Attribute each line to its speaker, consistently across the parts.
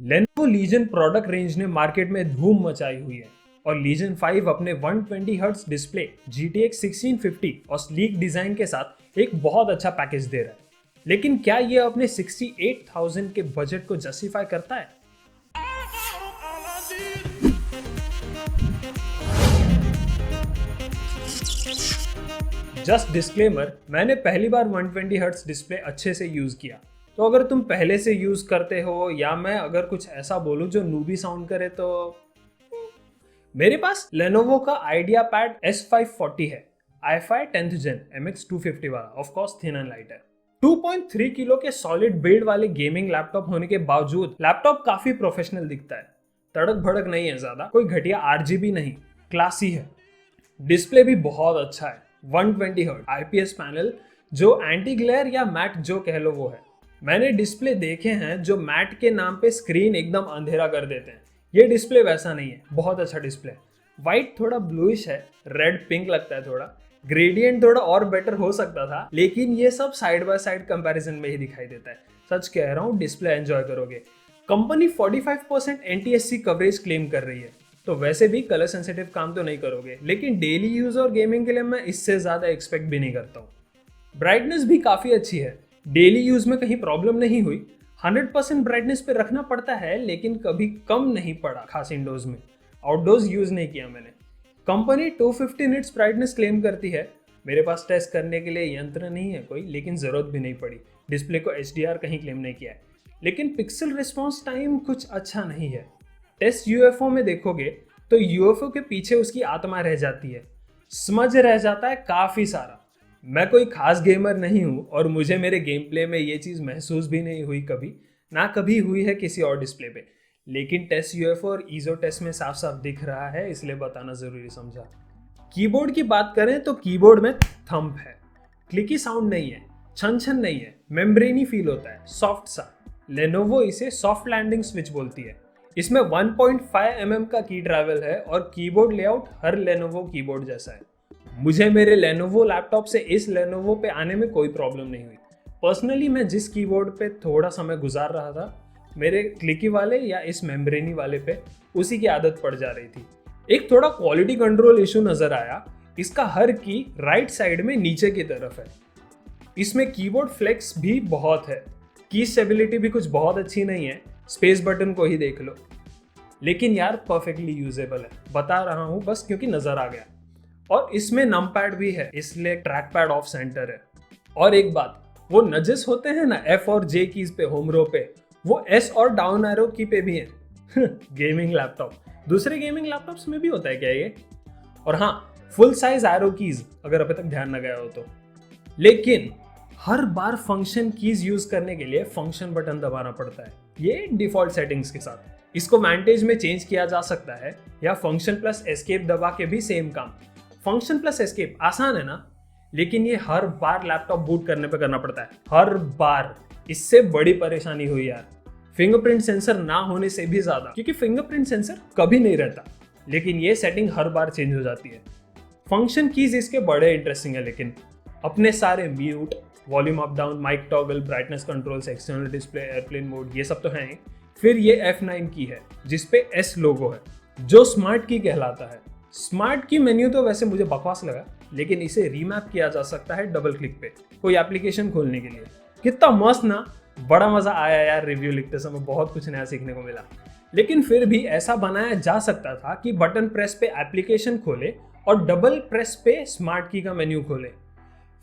Speaker 1: Lenovo legion product range ने market में धूम मचाई हुई है और लीजन 5 अपने 120 हर्ट्ज डिस्प्ले, GTX 1650 और स्लीक डिजाइन के साथ एक बहुत अच्छा पैकेज दे रहा है। लेकिन क्या ये अपने 68,000 के बजट को जस्टिफाई करता है? जस्ट डिस्क्लेमर, मैंने पहली बार 120 हर्ट्ज डिस्प्ले अच्छे से यूज किया, तो अगर तुम पहले से यूज करते हो या मैं अगर कुछ ऐसा बोलूं जो नूबी साउंड करे तो मेरे पास लेनोवो का आइडियापैड S540 है, i5 10th Gen MX250 वाला, of course thin and light है। 2.3 किलो के सॉलिड बिल्ड वाले गेमिंग लैपटॉप होने के बावजूद लैपटॉप काफी प्रोफेशनल दिखता है। तड़क भड़क नहीं है ज्यादा, कोई घटिया RGB नहीं, क्लासी है। डिस्प्ले भी बहुत अच्छा है, 120 हर्ट्ज IPS पैनल, जो एंटी ग्लेयर या मैट जो कह लो वो है। मैंने डिस्प्ले देखे हैं जो मैट के नाम पे स्क्रीन एकदम अंधेरा कर देते हैं, ये डिस्प्ले वैसा नहीं है, बहुत अच्छा डिस्प्ले। व्हाइट थोड़ा ब्लूइश है, रेड पिंक लगता है थोड़ा, ग्रेडियंट थोड़ा और बेटर हो सकता था, लेकिन ये सब साइड बाय साइड कंपैरिजन में ही दिखाई देता है। सच कह रहा हूँ, डिस्प्ले एंजॉय करोगे। कंपनी 45% NTSC कवरेज क्लेम कर रही है, तो वैसे भी कलर सेंसिटिव काम तो नहीं करोगे, लेकिन डेली यूज और गेमिंग के लिए मैं इससे ज्यादा एक्सपेक्ट भी नहीं करता हूँ। ब्राइटनेस भी काफी अच्छी है, डेली यूज में कहीं प्रॉब्लम नहीं हुई। 100% ब्राइटनेस पे रखना पड़ता है, लेकिन कभी कम नहीं पड़ा, खास इंडोज में। आउटडोर्स यूज नहीं किया मैंने। कंपनी 250 निट्स ब्राइटनेस क्लेम करती है। मेरे पास टेस्ट करने के लिए यंत्र नहीं है कोई, लेकिन जरूरत भी नहीं पड़ी। डिस्प्ले को HDR कहीं क्लेम नहीं किया है, लेकिन पिक्सल रिस्पॉन्स टाइम कुछ अच्छा नहीं है। टेस्ट UFO में देखोगे तो UFO के पीछे उसकी आत्मा रह जाती है, स्मज रह जाता है काफी सारा। मैं कोई खास गेमर नहीं हूँ और मुझे मेरे गेम प्ले में ये चीज़ महसूस भी नहीं हुई कभी, ना कभी हुई है किसी और डिस्प्ले पे। लेकिन टेस्ट UFO और ईजो टेस्ट में साफ साफ दिख रहा है, इसलिए बताना ज़रूरी समझा। कीबोर्ड की बात करें तो कीबोर्ड में थंब है, क्लिकी साउंड नहीं है, छन छन नहीं है, मेम्ब्रेनी फील होता है, सॉफ्ट सा। लेनोवो इसे सॉफ्ट लैंडिंग स्विच बोलती है। इसमें 1.5 mm का की ट्रैवल है और कीबोर्ड लेआउट हर लेनोवो कीबोर्ड जैसा है। मुझे मेरे लेनोवो लैपटॉप से इस लेनोवो पे आने में कोई प्रॉब्लम नहीं हुई। पर्सनली मैं जिस कीबोर्ड पे थोड़ा समय गुजार रहा था, मेरे क्लिकी वाले या इस मेम्ब्रेनी वाले पे उसी की आदत पड़ जा रही थी। एक थोड़ा क्वालिटी कंट्रोल इशू नजर आया, इसका हर की राइट साइड में नीचे की तरफ है। इसमें कीबोर्ड फ्लेक्स भी बहुत है, की स्टेबिलिटी भी कुछ बहुत अच्छी नहीं है, स्पेस बटन को ही देख लो। लेकिन यार परफेक्टली यूजेबल है, बता रहा हूँ बस क्योंकि नजर आ गया। और इसमें नमपैड भी है, इसलिए ट्रैक पैड ऑफ सेंटर है। और एक बात, वो नजेस होते हैं ना F और J कीज पे होम रो पे, वो S और डाउन एरो की पे भी है। गेमिंग लैपटॉप, दूसरे गेमिंग लैपटॉप्स में भी होता है क्या ये? और हाँ, फुल साइज एरो कीज, अगर अभी तक ध्यान न गया हो तो। लेकिन हर बार फंक्शन कीज यूज करने के लिए फंक्शन बटन दबाना पड़ता है, ये डिफॉल्ट सेटिंग्स के साथ। इसको मैंटेज में चेंज किया जा सकता है या फंक्शन प्लस एस्केप दबा के भी सेम काम। फंक्शन प्लस एस्केप आसान है ना, लेकिन ये हर बार लैपटॉप बूट करने पे करना पड़ता है, हर बार। इससे बड़ी परेशानी हुई यार, फिंगरप्रिंट सेंसर ना होने से भी ज्यादा, क्योंकि फिंगरप्रिंट सेंसर कभी नहीं रहता, लेकिन ये सेटिंग हर बार चेंज हो जाती है। फंक्शन कीज इसके बड़े इंटरेस्टिंग है, लेकिन अपने सारे mute, volume up down, mic toggle, brightness controls, external display, airplane mode, ये सब तो हैं। फिर ये F9 की है जिसपे S लोगो है, जो स्मार्ट की कहलाता है। स्मार्ट की मेन्यू तो वैसे मुझे बकवास लगा, लेकिन इसे रीमैप किया जा सकता है डबल क्लिक पे कोई एप्लीकेशन खोलने के लिए। कितना मस्त ना, बड़ा मजा आया यार, रिव्यू लिखते समय बहुत कुछ नया सीखने को मिला। लेकिन फिर भी ऐसा बनाया जा सकता था कि बटन प्रेस पे एप्लीकेशन खोले और डबल प्रेस पे स्मार्ट की का मेन्यू खोले।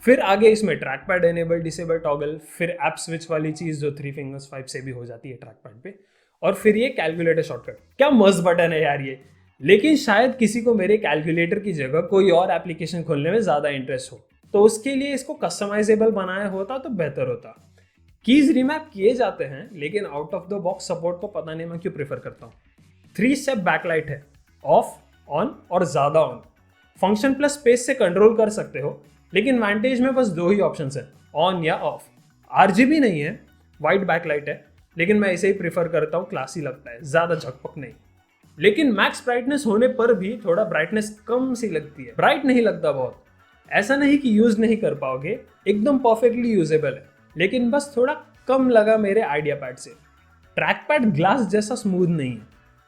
Speaker 1: फिर आगे इसमें track pad enable disable toggle, फिर ऐप स्विच वाली चीज जो 3 फिंगर्स 5 से भी हो जाती है ट्रैक पैड पे, और फिर ये कैलकुलेटर शॉर्टकट। क्या मस्त बटन है यार ये। लेकिन शायद किसी को मेरे कैलकुलेटर की जगह कोई और एप्लीकेशन खोलने में ज्यादा इंटरेस्ट हो, तो उसके लिए इसको कस्टमाइजेबल बनाया होता तो बेहतर होता। कीज रिमैप किए जाते हैं, लेकिन out of the box support को पता नहीं मैं क्यों प्रेफर करता हूँ। 3 स्टेप बैकलाइट है, ऑफ, ऑन और ज्यादा ऑन। फंक्शन प्लस स्पेस से कंट्रोल कर सकते हो, लेकिन वांटेज में बस 2 ही ऑप्शन है, ऑन या ऑफ। RGB नहीं है, वाइट बैकलाइट है, लेकिन मैं इसे ही प्रेफर करता हूँ, क्लासी लगता है, ज्यादा झकपक नहीं। लेकिन मैक्स ब्राइटनेस होने पर भी थोड़ा ब्राइटनेस कम सी लगती है, ब्राइट नहीं लगता बहुत। ऐसा नहीं कि यूज नहीं कर पाओगे, एकदम परफेक्टली यूजेबल है, लेकिन बस थोड़ा कम लगा मेरे आइडियापैड से। ट्रैक पैड ग्लास जैसा स्मूथ नहीं है,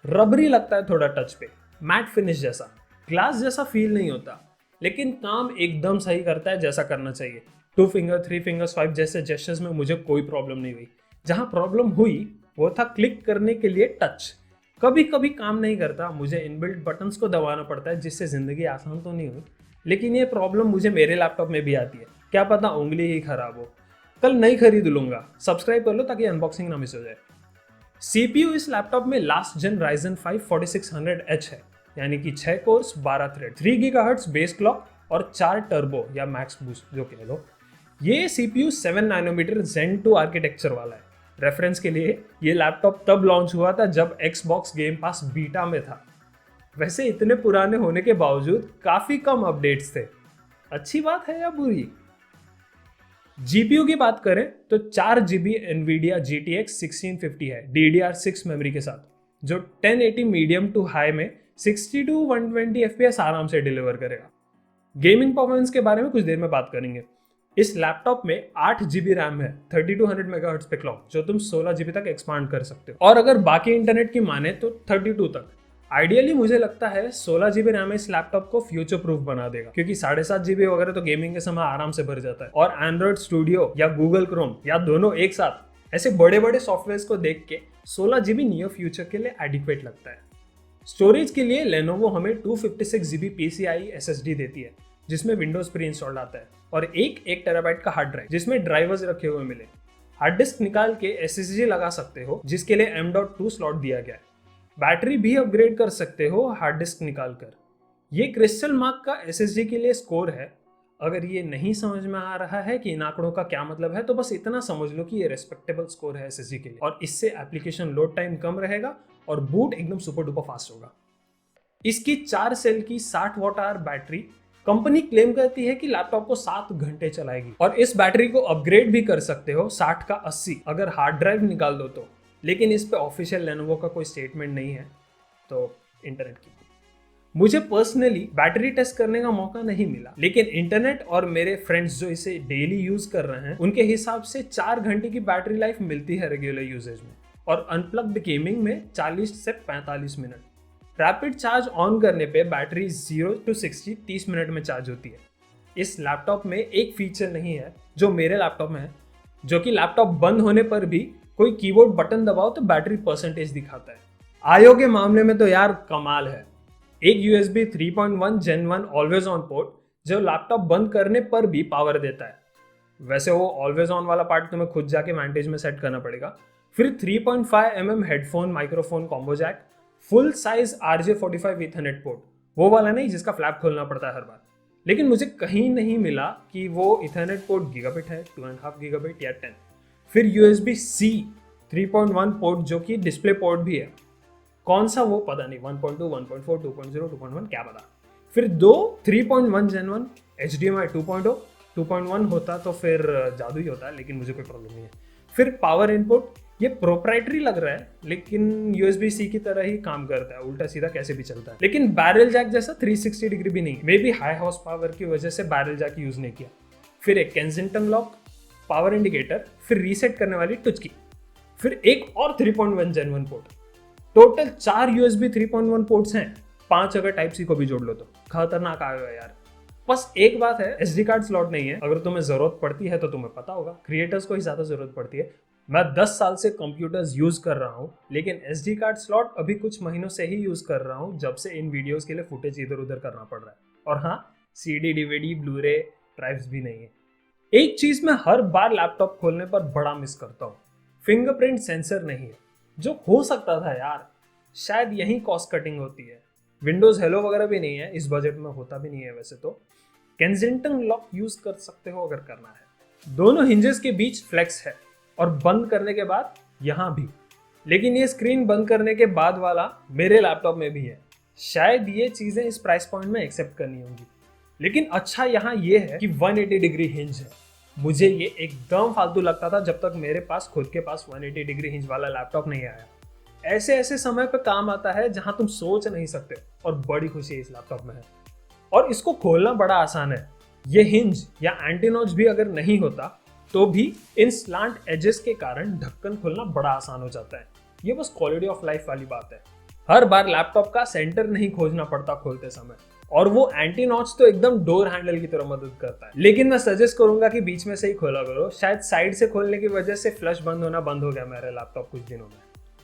Speaker 1: रबरी लगता है थोड़ा टच पे, मैट फिनिश जैसा, ग्लास जैसा फील नहीं होता, लेकिन काम एकदम सही करता है जैसा करना चाहिए। 2 फिंगर 3 फिंगर स्वाइप जैसे जेस्चर्स में मुझे कोई प्रॉब्लम नहीं हुई। जहां प्रॉब्लम हुई वो था क्लिक करने के लिए टच। कभी कभी काम नहीं करता, मुझे इनबिल्ट बटन्स को दबाना पड़ता है, जिससे जिंदगी आसान तो नहीं हुई, लेकिन ये प्रॉब्लम मुझे मेरे लैपटॉप में भी आती है। क्या पता उंगली ही खराब हो। कल नई खरीद लूंगा। सब्सक्राइब कर लो ताकि अनबॉक्सिंग ना मिस हो जाए। CPU इस लैपटॉप में लास्ट जेन Ryzen 5 4600H है, यानी कि 6 course 12 thread, 3 GHz base clock और 4 टर्बो या मैक्स बूस्ट जो कह लो। ये CPU 7 नैनोमीटर Zen 2 आर्किटेक्चर वाला है। रेफरेंस के लिए ये लैपटॉप तब लॉन्च हुआ था जब Xbox गेम पास बीटा में था। वैसे इतने पुराने होने के बावजूद काफी कम अपडेट्स थे। अच्छी बात है या बुरी? GPU की बात करें तो 4GB NVIDIA GTX 1650 है DDR6 मेमोरी के साथ, जो 1080 मीडियम टू हाई में 60 to 120 FPS आराम से डिलीवर करेगा। गेमिंग परफॉर्मेंस के बारे में कुछ देर में बात करेंगे। इस लैपटॉप में 8GB रैम है, 3200 मेगाहर्ट्ज पे क्लॉक, जो तुम 16GB तक एक्सपांड कर सकते हो, और अगर बाकी इंटरनेट की माने तो 32 तक। आइडियली मुझे लगता है 16GB रैम इस लैपटॉप को फ्यूचर प्रूफ बना देगा, क्योंकि 7.5GB वगैरह तो गेमिंग के समय आराम से भर जाता है, और एंड्रॉइड स्टूडियो या गूगल क्रोम या दोनों एक साथ ऐसे बड़े बड़े सॉफ्टवेयर को देख के 16GB नियर फ्यूचर के लिए एडिक्वेट लगता है। स्टोरेज के लिए लेनोवो हमें 256GB PCIe SSD देती है, जिसमें विंडोज प्री इंस्टॉल्ड आता है, और एक TB का हार्ड ड्राइव जिसमें ड्राइवर्स रखे हुए मिले। हार्ड डिस्क निकाल के SSD लगा सकते हो, जिसके लिए M.2 स्लॉट दिया गया है। बैटरी भी अपग्रेड कर सकते हो हार्ड डिस्क निकालकर। ये क्रिस्टल मार्क का SSD के लिए स्कोर है। अगर ये नहीं समझ में आ रहा है कि इन आंकड़ों का क्या मतलब है, तो बस इतना समझ लो कि ये रेस्पेक्टेबल स्कोर है SSD के लिए, और इससे एप्लीकेशन लोड टाइम कम रहेगा और बूट एकदम सुपर डुपर फास्ट होगा। इसकी 4 सेल की 60 watt hour battery company claim करती है कि लैपटॉप को 7 घंटे चलाएगी, और इस बैटरी को अपग्रेड भी कर सकते हो 60 का 80 अगर हार्ड ड्राइव निकाल दो तो। लेकिन इस पे ऑफिशियल लेनोवो का कोई स्टेटमेंट नहीं है, तो इंटरनेट की। मुझे पर्सनली बैटरी टेस्ट करने का मौका नहीं मिला, लेकिन इंटरनेट और मेरे फ्रेंड्स जो इसे डेली यूज कर रहे हैं उनके हिसाब से 4 घंटे की बैटरी लाइफ मिलती है रेगुलर यूजेज में, और अनप्लग्ड गेमिंग में 40 से 45 मिनट। रैपिड चार्ज ऑन करने पे बैटरी 0 to 60 30 मिनट में चार्ज होती है। इस लैपटॉप में एक फीचर नहीं है जो मेरे लैपटॉप में है, जो कि लैपटॉप बंद होने पर भी कोई कीबोर्ड बटन दबाओ तो बैटरी परसेंटेज दिखाता है। आईओ के मामले में तो यार कमाल है। एक USB 3.1 Gen 1 always on port जो लैपटॉप बंद करने पर भी पावर देता है। वैसे वो ऑलवेज ऑन वाला पार्ट तुम्हें खुद जाके वांटेज में सेट करना पड़ेगा। फिर 3.5 mm headphone microphone combo jack, full size RJ45 ethernet port, वो वाला नहीं जिसका फ्लैप खोलना पड़ता है हर बार। लेकिन मुझे कहीं नहीं मिला कि वो ईथरनेट पोर्ट गीगाबिट है, 2.5 गीगाबिट या 10। फिर USB-C 3.1 पोर्ट जो कि डिस्प्ले पोर्ट भी है, कौन सा वो पता नहीं, 1.2 1.4 2.0 2.1 क्या पता। फिर 3.1 Gen 1 HDMI 2.0 2.1 होता तो फिर जादू ही होता है, लेकिन मुझे कोई प्रॉब्लम नहीं है। फिर पावर इनपुट, ये प्रोप्राइटरी लग रहा है लेकिन USB-C की तरह ही काम करता है, उल्टा सीधा कैसे भी चलता है, लेकिन बैरल जैक जैसा 360 डिग्री भी नहीं। May be high horse power की वजह से बैरल जैक यूज नहीं किया। फिर एक केंजिंगटन लॉक, पावर इंडिकेटर, फिर रीसेट करने वाली टच की, फिर एक और 3.1 Gen 1 port. Total 4 USB 3.1 ports हैं, 5 अगर टाइप सी को भी जोड़ लो तो। खतरनाक आएगा यार। बस एक बात है, SD कार्ड स्लॉट नहीं है। अगर तुम्हें जरूरत पड़ती है तो तुम्हें पता होगा, क्रिएटर्स को ही ज्यादा जरूरत पड़ती है। मैं 10 साल से कंप्यूटर्स यूज कर रहा हूँ, लेकिन SD कार्ड स्लॉट अभी कुछ महीनों से ही यूज कर रहा हूँ, जब से इन वीडियोस के लिए फुटेज इधर उधर करना पड़ रहा है। और हाँ, CD DVD ब्लूरे ड्राइव्स भी नहीं है। एक चीज मैं हर बार लैपटॉप खोलने पर बड़ा मिस करता हूँ, फिंगरप्रिंट सेंसर नहीं है, जो हो सकता था यार। शायद यही कॉस्ट कटिंग होती है। विंडोज हेलो वगैरह भी नहीं है, इस बजट में होता भी नहीं है वैसे तो। केंजिंगटन लॉक यूज कर सकते हो अगर करना है। दोनों हिंजेस के बीच फ्लेक्स है, और बंद करने के बाद यहाँ भी। लेकिन ये स्क्रीन बंद करने के बाद वाला मेरे लैपटॉप में भी है। शायद ये चीजें इस प्राइस पॉइंट में एक्सेप्ट करनी होंगी। लेकिन अच्छा यहाँ ये है कि 180 डिग्री हिंज है। मुझे ये एकदम फालतू लगता था जब तक मेरे पास खुद के पास 180 डिग्री हिंज वाला लैपटॉप नहीं आया। ऐसे ऐसे समय पे काम आता है जहां तुम सोच नहीं सकते, और बड़ी खुशी इस लैपटॉप में है। और इसको खोलना बड़ा आसान है। ये हिंज या एंटी नॉच भी अगर नहीं होता तो भी इन स्लांट एजेस के कारण ढक्कन खोलना बड़ा आसान हो जाता है। ये बस क्वालिटी ऑफ लाइफ वाली बात है। हर बार लैपटॉप का सेंटर नहीं खोजना पड़ता खोलते समय, और वो एंटी नॉच तो एकदम डोर हैंडल की तरह मदद करता है। लेकिन मैं सजेस्ट करूंगा कि बीच में से ही खोला करो, शायद साइड से खोलने की वजह से फ्लश बंद होना बंद हो गया मेरा लैपटॉप कुछ दिनों में।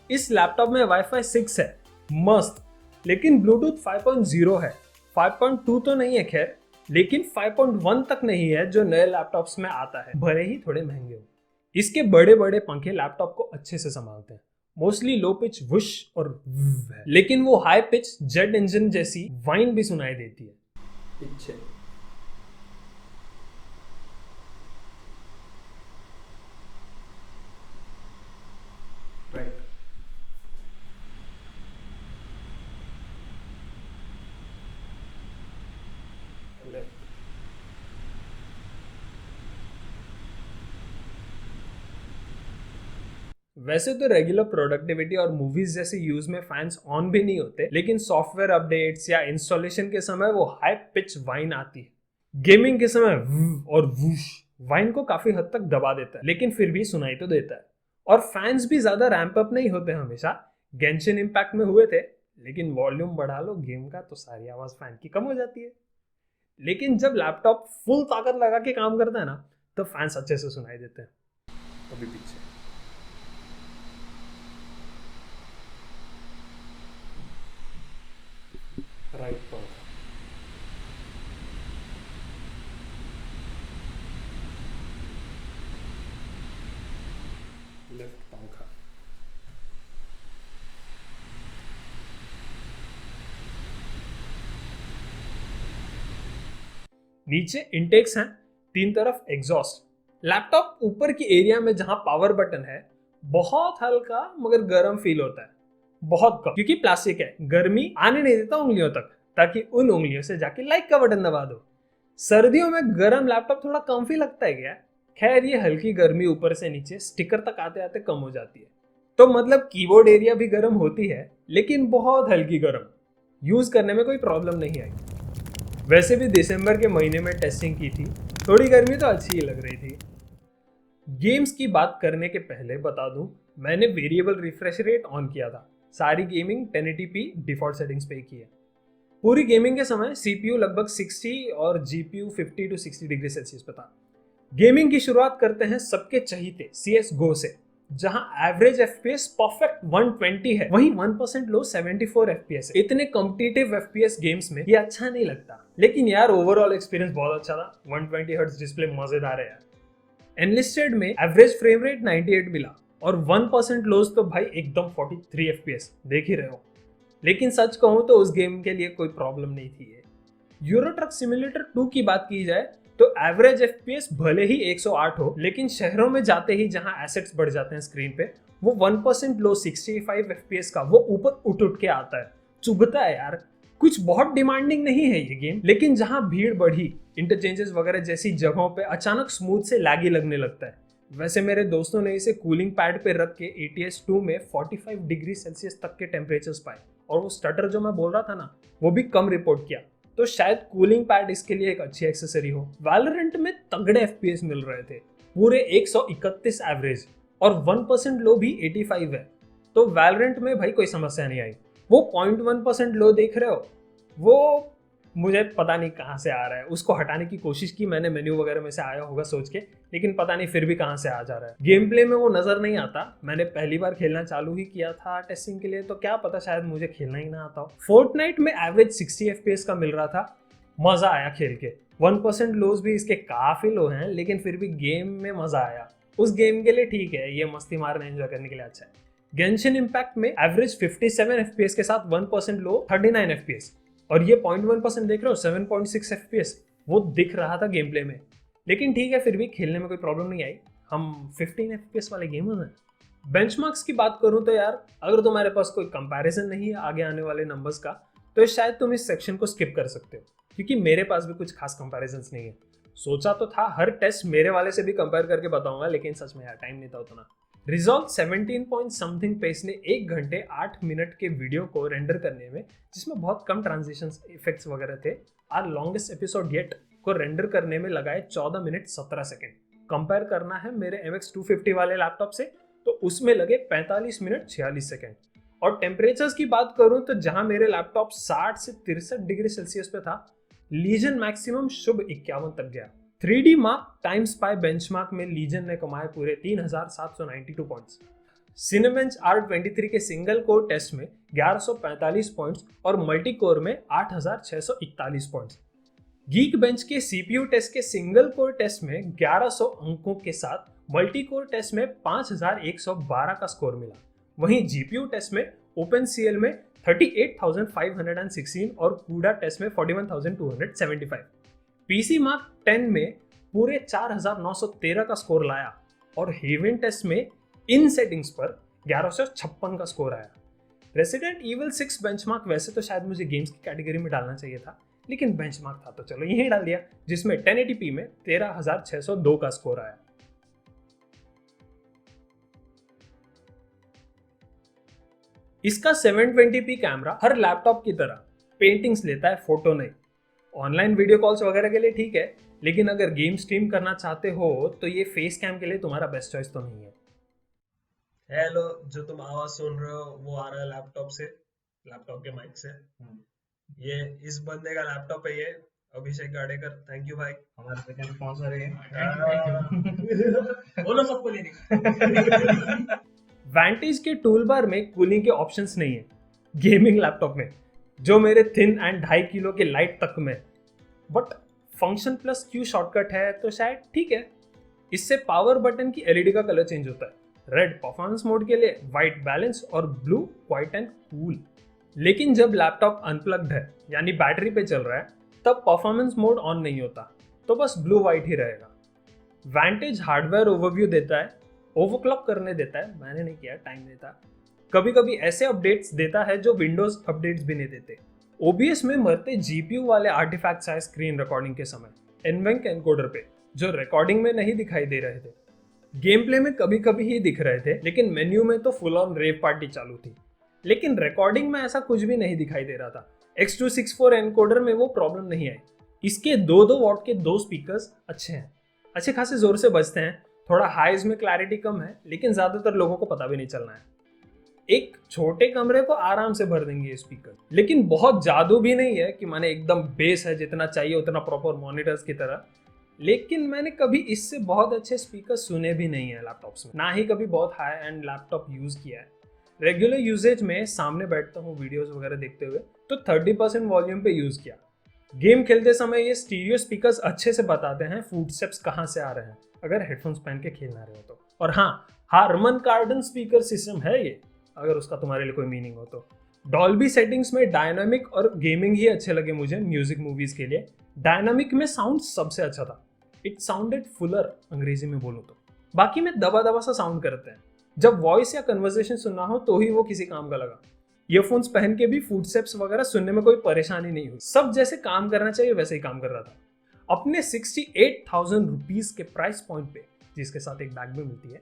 Speaker 1: इस लैपटॉप में वाईफाई 6 है, मस्त, लेकिन ब्लूटूथ 5.0 है। 5.2 तो नहीं है खैर, लेकिन 5.1 तक नहीं है जो नए लैपटॉप्स में आता है, भले ही थोड़े महंगे हो। इसके बड़े बड़े पंखे लैपटॉप को अच्छे से संभालते हैं। मोस्टली लो पिच वुश और है, लेकिन वो हाई पिच जेट इंजन जैसी वाइन भी सुनाई देती है पीछे। राइट, वैसे तो रेगुलर प्रोडक्टिविटी और मूवीज जैसे यूज में फैंस ऑन भी नहीं होते, लेकिन सॉफ्टवेयर अपडेट्स या इंस्टॉलेशन के समय वो हाई पिच वाइन आती है। गेमिंग के समय और वूश वाइन को काफी हद तक दबा देता है, लेकिन फिर भी सुनाई तो देता है। और फैंस भी ज्यादा रैंप अप नहीं होते हमेशा। गेंशिन इम्पैक्ट में हुए थे, लेकिन वॉल्यूम बढ़ा लो गेम का तो सारी आवाज फैन की कम हो जाती है। लेकिन जब लैपटॉप फुल ताकत लगा के काम करता है ना, तो फैंस अच्छे से सुनाई देते हैं। अभी पीछे राइट पंखा, लेफ्ट पंखा। नीचे इंटेक्स हैं, 3 तरफ एग्जॉस्ट। लैपटॉप ऊपर की एरिया में जहां पावर बटन है, बहुत हल्का मगर गर्म फील होता है, बहुत कम, क्योंकि प्लास्टिक है, गर्मी आने नहीं देता उंगलियों तक, ताकि उन उंगलियों से जाके लाइक का बटन दबा दो। सर्दियों में गर्म लैपटॉप थोड़ा कम्फी लगता है क्या? खैर ये हल्की गर्मी ऊपर से नीचे स्टिकर तक आते आते कम हो जाती है। तो मतलब कीबोर्ड एरिया भी गर्म होती है, लेकिन बहुत हल्की गर्म, यूज करने में कोई प्रॉब्लम नहीं आई। वैसे भी दिसंबर के महीने में टेस्टिंग की थी, थोड़ी गर्मी तो अच्छी ही लग रही थी। गेम्स की बात करने के पहले बता दूं, मैंने वेरिएबल रिफ्रेश रेट ऑन किया था। सारी गेमिंग 1080p डिफॉल्ट सेटिंग्स पे की है। पूरी गेमिंग के समय सीपीयू लगभग 60 और जीपीयू 50 to 60 डिग्री सेल्सियस पे था। गेमिंग की शुरुआत करते हैं सबके चहीते CSGO से, जहां एवरेज FPS परफेक्ट 120 है, वहीं 1% लो 74 FPS है। इतने कॉम्पिटिटिव FPS गेम्स में ये अच्छा नहीं लगता, लेकिन यार ओवरऑल एक्सपीरियंस बहुत अच्छा था। 120 हर्ट्ज डिस्प्ले मजेदार है यार। एनलिस्टेड में एवरेज फ्रेम रेट 98 मिला, और 1% लॉस तो भाई एकदम 43 FPS देख ही रहे हो। लेकिन सच कहूं तो उस गेम के लिए कोई प्रॉब्लम नहीं थी ये। यूरो ट्रक सिमुलेटर 2 की बात की जाए तो एवरेज FPS भले ही 108 हो, लेकिन शहरों में जाते ही जहां एसेट्स बढ़ जाते हैं स्क्रीन पे, वो 1% लो 65 FPS का वो ऊपर उठ के आता है। चुभता है यार। कुछ बहुत डिमांडिंग नहीं है ये गेम, लेकिन जहां भीड़ बढ़ी, इंटरचेंजेस वगैरह जैसी जगहों पे अचानक स्मूथ से लैगी लगने लगता है। वैसे मेरे दोस्तों ने इसे कूलिंग पैड पे रख के ATS 2 में 45 डिग्री सेल्सियस तक के टेम्परेचर्स पाए, और वो स्टटर जो मैं बोल रहा था ना, वो भी कम रिपोर्ट किया। तो शायद कूलिंग पैड इसके लिए एक अच्छी एक्सेसरी हो। वैलोरेंट में तगड़े FPS मिल रहे थे, पूरे 131 एवरेज, और 1% लो भी 85 है। तो वैलोरेंट में भाई कोई समस्या नहीं आई। वो 0.1% लो देख रहे हो, वो मुझे पता नहीं कहाँ से आ रहा है। उसको हटाने की कोशिश की मैंने, मेन्यू वगैरह में से आया होगा सोच के, लेकिन पता नहीं फिर भी कहाँ से आ जा रहा है। गेम प्ले में वो नजर नहीं आता। मैंने पहली बार खेलना चालू ही किया था टेस्टिंग के लिए, तो क्या पता शायद मुझे खेलना ही ना आता हो। फोर्टनाइट में एवरेज 60 FPS का मिल रहा था, मजा आया खेल के। 1% लोज भी इसके काफी लो हैं, लेकिन फिर भी गेम में मजा आया। उस गेम के लिए ठीक है, ये मस्ती मारना एंजॉय करने के लिए अच्छा है। गेंशिन इम्पैक्ट में एवरेज 57 FPS के साथ 1% लो 39 FPS, और ये 0.1% देख रहे हो 7.6 FPS, वो दिख रहा था गेम प्ले में। लेकिन ठीक है, फिर भी खेलने में कोई प्रॉब्लम नहीं आई। हम 15 FPS वाले गेमर्स हैं। बेंचमार्क्स की बात करूं तो यार, अगर तुम्हारे पास कोई कंपैरिजन नहीं है आगे आने वाले नंबर्स का, तो शायद तुम इस सेक्शन को स्किप कर सकते हो, क्योंकि मेरे पास भी कुछ खास कंपैरिजन्स नहीं है। सोचा तो था हर टेस्ट मेरे वाले से भी कंपेयर करके बताऊंगा, लेकिन सच में यार टाइम नहीं था उतना। रिजॉल्व 17 पॉइंट समथिंग पेस ने 1 घंटे 8 मिनट के वीडियो को रेंडर करने में, जिसमें बहुत कम ट्रांजिशंस इफेक्ट्स वगैरह थे, आर लॉन्गेस्ट एपिसोड येट को रेंडर करने में लगाए 14 मिनट 17 सेकंड। कंपेयर करना है मेरे MX 250 वाले लैपटॉप से, तो उसमें लगे 45 मिनट 46 सेकेंड। और टेम्परेचर्स की बात करूं तो जहां मेरे लैपटॉप 60 से 63 डिग्री सेल्सियस पे था, लीजन मैक्सिमम शुभ 51 तक गया। 3D mark time spy benchmark में लीजन ने कमाए पूरे 3792 पॉइंट्स। सिनेबेंच R23 के सिंगल कोर टेस्ट में 1145 पॉइंट्स और मल्टी कोर में 8641 पॉइंट्स। गीक बेंच के CPU टेस्ट के सिंगल कोर टेस्ट में 1100 अंकों के साथ मल्टी कोर टेस्ट में 5112 का स्कोर मिला। वहीं GPU टेस्ट में OpenCL में 38,516 और CUDA टेस्ट में 41,275। PC मार्क 10 में पूरे 4,913 का स्कोर लाया और हेवन टेस्ट में इन सेटिंग्स पर 1156 का स्कोर आया। रेसिडेंट ईविल 6 बेंचमार्क वैसे तो शायद मुझे गेम्स की कैटेगरी में डालना चाहिए था, लेकिन बेंचमार्क था तो चलो यहीं डाल दिया, जिसमें 1080p में 13,602 का स्कोर आया। इसका 720p कैमरा हर लैपटॉप की तरह पेंटिंग्स लेता है, फोटो नहीं। ऑनलाइन वीडियो कॉल्स वगैरह के लिए ठीक है, लेकिन अगर गेम स्ट्रीम करना चाहते हो तो ये फेस कैम के लिए तुम्हारा बेस्ट चॉइस तो नहीं है।
Speaker 2: हेलो, जो तुम आवाज सुन रहे हो वो आ रहा है लैपटॉप से, लैपटॉप के माइक से। ये इस बंदे का लैपटॉप है, ये अभिषेक गाडेकर। थैंक यू भाई,
Speaker 3: हमारे सेकंड स्पॉन्सर है।
Speaker 2: बोलो सबको लेने।
Speaker 1: वैंटेज के टूल बार में कूलिंग के ऑप्शंस नहीं है गेमिंग लैपटॉप में, जो मेरे थिन एंड 2.5 किलो के लाइट तक में। But function plus Q shortcut है तो शायद ठीक है। इससे पावर बटन की LED का कलर चेंज होता है, रेड परफॉर्मेंस मोड के लिए, व्हाइट बैलेंस और ब्लू क्वाइट एंड कूल। लेकिन जब लैपटॉप अनप्लग्ड है यानी बैटरी पे चल रहा है तब परफॉर्मेंस मोड ऑन नहीं होता, तो बस ब्लू व्हाइट ही रहेगा। वैंटेज हार्डवेयर ओवरव्यू देता है, ओवरक्लॉक करने देता है, मैंने नहीं किया, टाइम देता, कभी कभी ऐसे अपडेट्स देता है जो विंडोज अपडेट्स भी नहीं देते। OBS में मरते GPU वाले आर्टिफैक्ट्स आए स्क्रीन रिकॉर्डिंग के समय NVENC एनकोडर पे, जो रिकॉर्डिंग में नहीं दिखाई दे रहे थे। गेम प्ले में कभी कभी ही दिख रहे थे, लेकिन मेन्यू में तो फुल ऑन रेव पार्टी चालू थी। लेकिन रिकॉर्डिंग में ऐसा कुछ भी नहीं दिखाई दे रहा था। X264 एनकोडर में वो प्रॉब्लम नहीं आई। इसके 2-2 वॉट के 2 स्पीकर्स अच्छे हैं, अच्छे खासे जोर से बजते हैं। थोड़ा हाइज में क्लैरिटी कम है, लेकिन ज्यादातर लोगों को पता भी नहीं चलना है। एक छोटे कमरे को आराम से भर देंगे ये स्पीकर, लेकिन बहुत जादू भी नहीं है कि माने एकदम बेस है जितना चाहिए उतना प्रॉपर मॉनिटर्स की तरह। लेकिन मैंने कभी इससे बहुत अच्छे स्पीकर सुने भी नहीं है लैपटॉप्स में, ना ही कभी बहुत हाई एंड लैपटॉप यूज किया है। रेगुलर यूजेज में सामने बैठता हूँ वीडियोस वगैरह देखते हुए तो 30% वॉल्यूम पे यूज किया। गेम खेलते समय ये स्टीरियो स्पीकर्स अच्छे से बताते हैं फुटस्टेप्स कहाँ से आ रहे हैं, अगर हेडफोन्स पहन के खेलना रहे हो तो। और हाँ, हारमन कार्डन स्पीकर सिस्टम है ये, अगर उसका तुम्हारे लिए कोई मीनिंग हो तो। डॉल्बी सेटिंग्स में डायनामिक और गेमिंग ही अच्छे लगे मुझे म्यूजिक मूवीज के लिए। डायनामिक में साउंड सबसे अच्छा था, इट साउंडेड फुलर, अंग्रेजी में बोलूँ तो। बाकी में दबा दबा सा साउंड करते हैं, जब वॉइस या कन्वर्सेशन सुनना हो तो ही वो किसी काम का लगा। ईयरफोन्स पहन के भी फुटस्टेप्स वगैरह सुनने में कोई परेशानी नहीं हुई, सब जैसे काम करना चाहिए वैसे ही काम कर रहा था। अपने 68,000 रुपीज के प्राइस पॉइंट पे, जिसके साथ एक बैग भी मिलती है,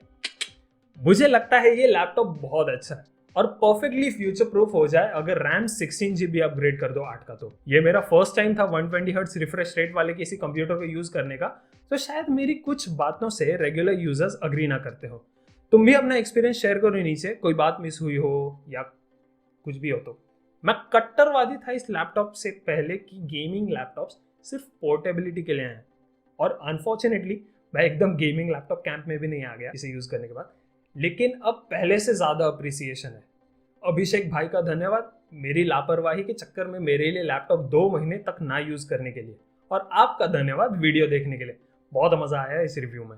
Speaker 1: मुझे लगता है ये लैपटॉप बहुत अच्छा है और परफेक्टली फ्यूचर प्रूफ हो जाए अगर रैम 16GB अपग्रेड कर दो 8 का। तो ये मेरा फर्स्ट टाइम था 120 हर्ट्ज रिफ्रेश रेट वाले किसी कंप्यूटर को यूज करने का, तो शायद मेरी कुछ बातों से रेगुलर यूजर्स अग्री ना करते हो। तुम भी अपना एक्सपीरियंस शेयर करो नीचे, कोई बात मिस हुई हो या कुछ भी हो तो। मैं कट्टरवादी था इस लैपटॉप से पहले कि गेमिंग लैपटॉप्स सिर्फ पोर्टेबिलिटी के लिए हैं, और अनफॉर्चुनेटली मैं एकदम गेमिंग लैपटॉप कैंप में भी नहीं आ गया इसे यूज करने के बाद। लेकिन अब पहले से ज्यादा अप्रिसिएशन है। अभिषेक भाई का धन्यवाद मेरी लापरवाही के चक्कर में मेरे लिए लैपटॉप 2 महीने तक ना यूज करने के लिए, और आपका धन्यवाद वीडियो देखने के लिए। बहुत मजा आया इस रिव्यू में।